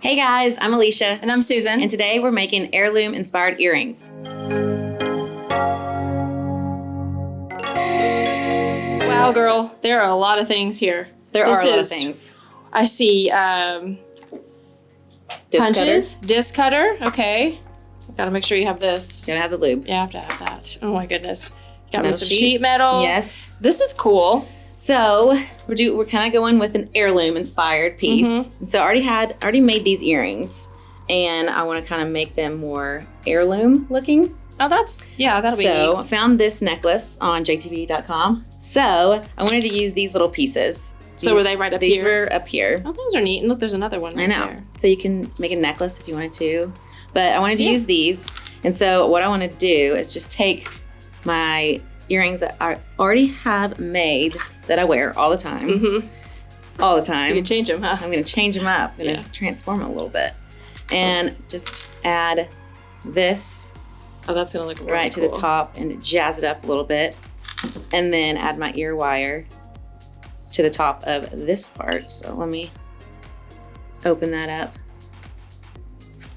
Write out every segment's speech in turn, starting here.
Hey guys, I'm Alicia. And I'm Susan. And today we're making heirloom inspired earrings. Wow, girl, there are a lot of things here. There are a lot of things. I see punches, disc cutter. Okay. Gotta make sure you have this. You gotta have the lube. You have to have that. Oh my goodness. Got me Metal some sheet metal. Yes. This is cool. So we're kind of going with an heirloom inspired piece. And so I already made these earrings, and I want to kind of make them more heirloom looking. Oh, that'll be neat. So I found this necklace on jtv.com. So I wanted to use these little pieces. So were they right up here? These were up here. Oh, those are neat. And look, there's another one right there. So you can make a necklace if you wanted to. But I wanted to use these. And so what I want to do is just take my earrings that I already have made that I wear all the time. All the time. You can change them, huh? I'm going to change them up. I'm going to transform them a little bit. And just add this. Oh, that's going to look really right cool. to the top and jazz it up a little bit. And then add my ear wire to the top of this part. So let me open that up.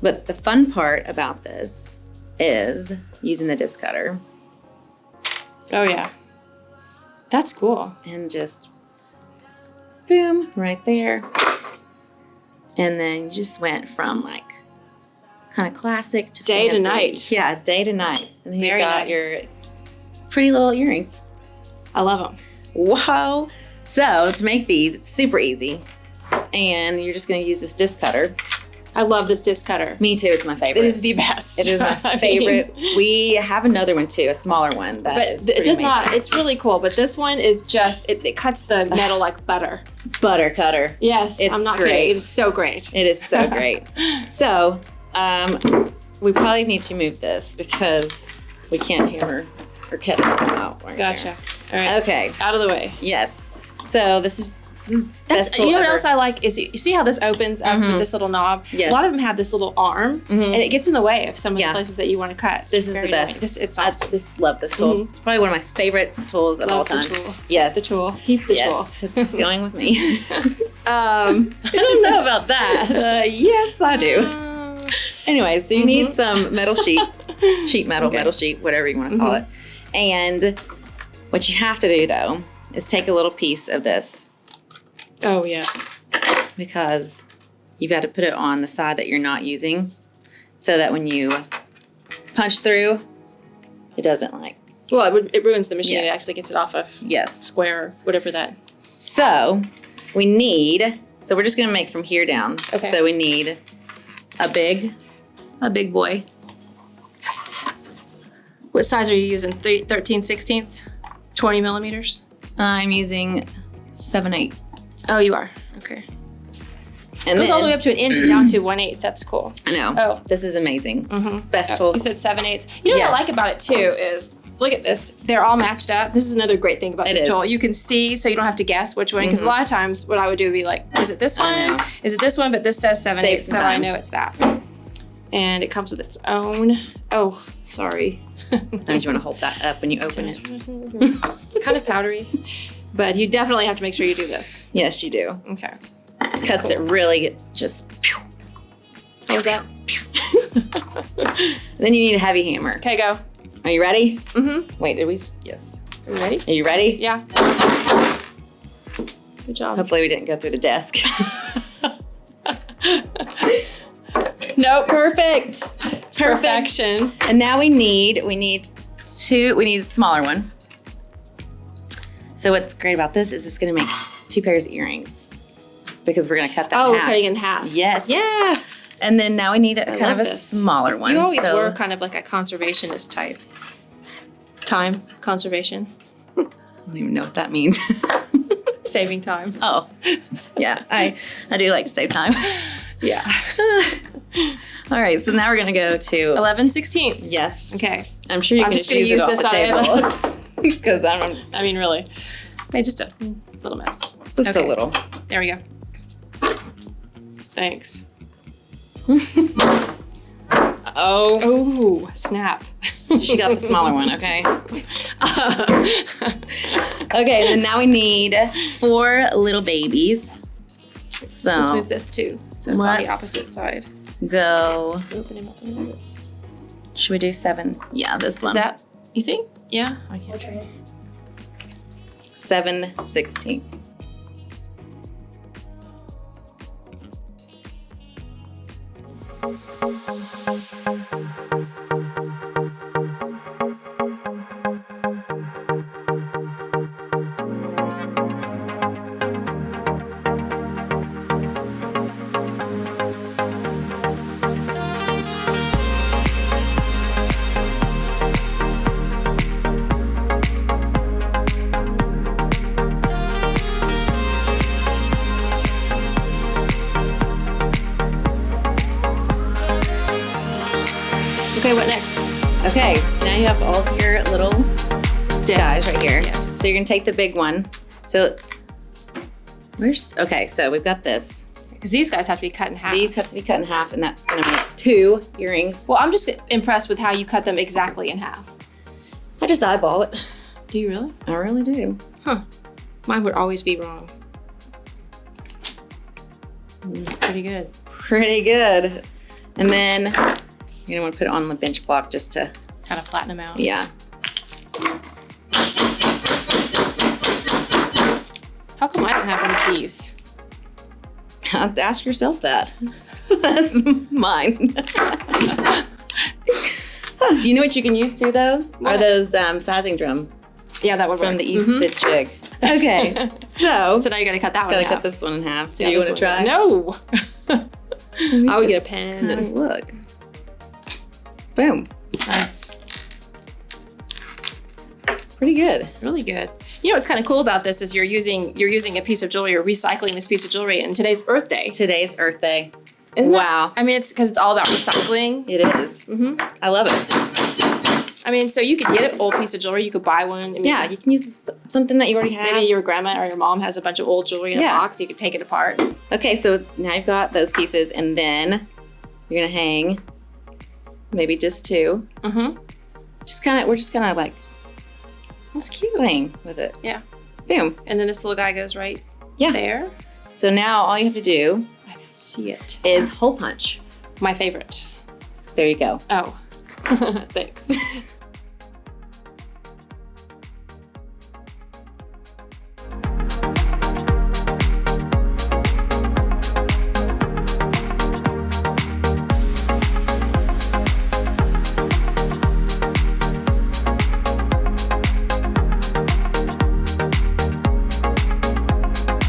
But the fun part about this is using the disc cutter. Oh, yeah. That's cool. And just boom, right there. And then you just went from like kind of classic to day fancy. to night. Yeah, day to night. And then Very you got nice. your pretty little earrings. I love them. Wow. So to make these, it's super easy. And you're just going to use this disc cutter. I love this disc cutter. Me too. It's my favorite. It is the best. It is my favorite. We have another one too, a smaller one. But it does not, it's really cool. But this one is just, it cuts the metal like butter. Butter cutter. Yes, It's I'm not great. kidding. It is so great. It is so great. So we probably need to move this because we can't hammer or cut it out. Right Gotcha. there. All right. Okay. Out of the way. Yes. So this is the best tool you know what ever. else I like is you see how this opens up with this little knob? Yes. A lot of them have this little arm, and it gets in the way of some of the places that you want to cut. This is the best. It's I awesome. just love this tool. It's probably one of my favorite tools of all Love the time. tool. Yes. The tool. Keep the Yes, it's going with me. I don't know about that. Yes, I do. Anyway, so you need some metal sheet metal, Okay. metal sheet, whatever you want to call it. And what you have to do though is take a little piece of this Oh, yes. because you've got to put it on the side that you're not using so that when you punch through, it doesn't like. Well, it ruins the machine. Yes. It actually gets it off of Yes. square or whatever that. So we need, so we're just going to make from here down. Okay. So we need a big boy. What size are you using? 13/16? 20 millimeters? I'm using 7/8. Oh, you are. Okay. And Goes all the way then- up to an inch and down to 1/8. That's cool. I know. Oh. This is amazing. Best tool. You said 7/8. You know what I Yes. like about it too is, look at this. They're all matched up. This is another great thing about It this is. tool. You can see, so you don't have to guess which one. Because a lot of times what I would do would be like, is it this I one? know. Is it this one? But this says 7/8, Saves some so I time. know it's that. And it comes with its own. Oh, sorry. Sometimes you want to hold that up when you open it. It's kind of powdery, but you definitely have to make sure you do this. Yes, you do. Okay. Cuts it really just. How was that? Then you need a heavy hammer. Okay, go. Are you ready? Mm-hmm. Wait, did we? Yes. Are you ready? Are you ready? Yeah. Good job. Hopefully we didn't go through the desk. No, Perfect. perfection. And now we need a smaller one. So what's great about this is it's going to make 2 pairs of earrings because we're going to cut that Oh, in we're half. cutting in half. Yes. Yes. And then now we need a kind love of a this. smaller one. You always so were kind of like a conservationist type. Time conservation. I don't even know what that means. Saving time. Oh, yeah. I do like to save time. Yeah. All right. So now we're going to go to 11/16. Yes. Okay. I'm sure you I'm can just gonna use use it off this the on table because I'm I mean, really. Hey, just a little mess. just Okay. a little. There we go. Thanks. Oh, snap. She got the smaller one, okay? Okay, and now we need 4 little babies. So let's move this too. So it's on the let's opposite side. go. Open him up. Should we do 7? Yeah, this one. Is that, you think? Yeah? Okay. We'll try it. 7/16. Okay, what next? Okay, so now you have all of your little guys right here. Yes. So you're gonna take the big one. So okay, so we've got this. Because these guys have to be cut in half. These have to be cut in half, and that's gonna make 2 earrings. Well, I'm just impressed with how you cut them exactly in half. I just eyeball it. Do you really? I really do. Huh. Mine would always be wrong. Pretty good. Pretty good. And then you're gonna want to put it on the bench block just to, Kind of flatten them out. yeah. How come I don't have one of these? Ask yourself that. That's mine. You know what you can use too, though? What? Are those sizing drum Yeah, that would from work. the East Mhm. Fit Jig. Okay, so So now you gotta cut that one gotta in cut half. this one in half. So Yeah, you this want to one. try? No. Me I would get just a pen. kinda and- look. Boom. Nice. Pretty good. Really good. You know what's kind of cool about this is you're using a piece of jewelry or recycling this piece of jewelry. And today's Earth Day. Today's Earth Day. Isn't it? Wow. I mean, it's because it's all about recycling. It is. Mm-hmm. I love it. I mean, so you could get an old piece of jewelry. You could buy one. I mean, Yeah, you can use something that you already have. maybe your grandma or your mom has a bunch of old jewelry in Yeah. a box. You could take it apart. Okay, so now you've got those pieces, and then you're gonna hang maybe just 2. Mm-hmm. We're just kind of like That's cute. playing with it. Yeah. Boom. And then this little guy goes right Yeah. there. So now all you have to do I see it. is hole punch. My favorite. There you go. Oh. Thanks.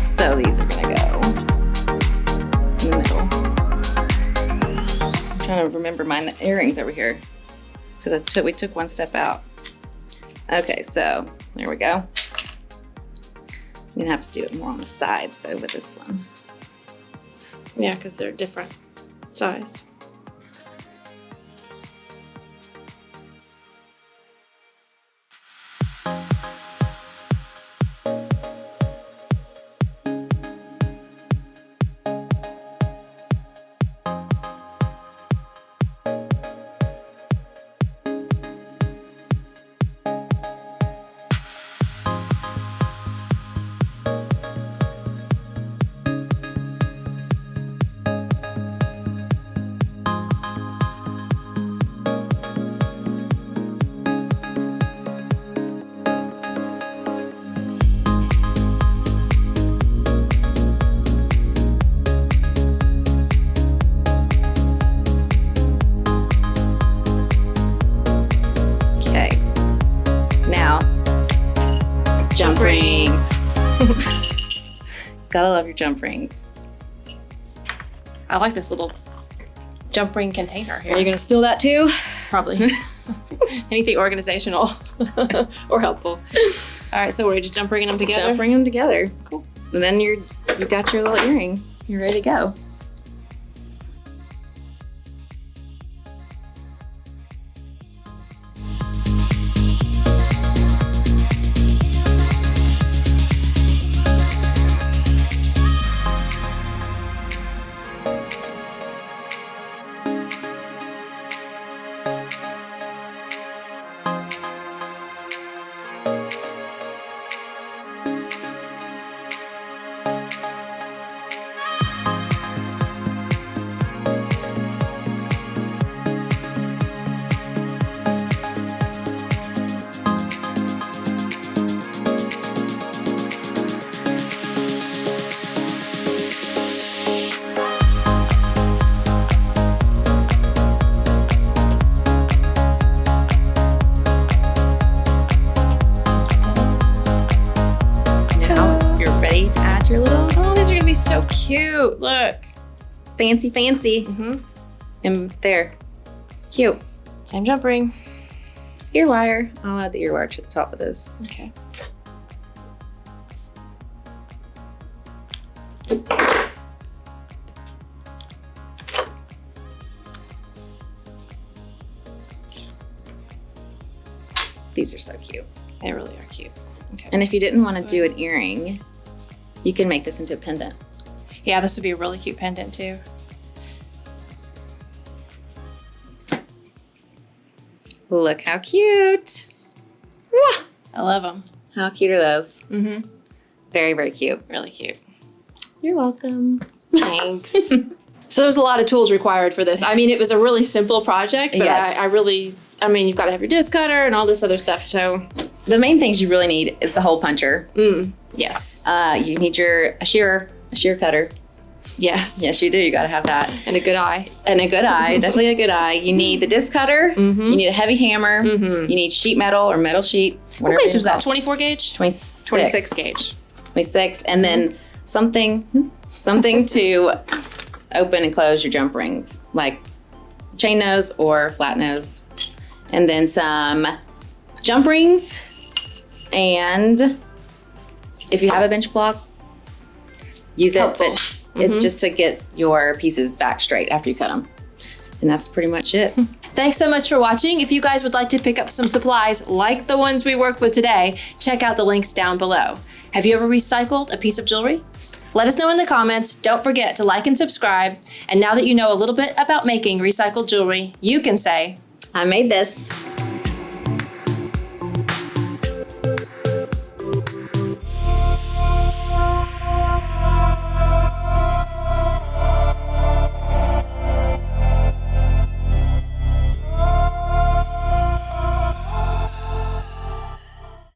So these are gonna go in the middle. I'm trying to remember my earrings over here because we took one step out. Okay, so there we go. I'm gonna have to do it more on the sides though with this one. Yeah, because they're different size. Okay. Now, jump rings. Gotta love your jump rings. I like this little jump ring container here. Are you gonna steal that too? Probably. Anything organizational or helpful. All right, so we're just jump ringing them together. Jump ring them together. Cool. And then you've got your little earring. You're ready to go. fancy. Mm-hmm. And there. Cute. Same jump ring. Ear wire. I'll add the ear wire to the top of this. Okay. These are so cute. They really are cute. Okay. And if you didn't want to do an earring, you can make this into a pendant. Yeah, this would be a really cute pendant too. Look how cute. I love them. How cute are those? Mm-hmm. Very, very cute. Really cute. You're welcome. Thanks. So there's a lot of tools required for this. I mean, it was a really simple project, but Yes. I mean, you've got to have your disc cutter and all this other stuff. So, The main things you really need is the hole puncher. yes. You need a shear cutter. Yes. Yes, you do. You got to have that. And a good eye. And a good eye, definitely a good eye. You need the disc cutter. Mm-hmm. You need a heavy hammer. Mm-hmm. You need sheet metal or metal sheet. What gauge was that? 24 gauge? 26. 26 gauge. 26. And then something to open and close your jump rings, like chain nose or flat nose. And then some jump rings. And if you have a bench block, use Helpful. it. But it's just to get your pieces back straight after you cut them. And that's pretty much it. Thanks so much for watching. If you guys would like to pick up some supplies like the ones we worked with today, check out the links down below. Have you ever recycled a piece of jewelry? Let us know in the comments. Don't forget to like and subscribe. And now that you know a little bit about making recycled jewelry, you can say, I made this.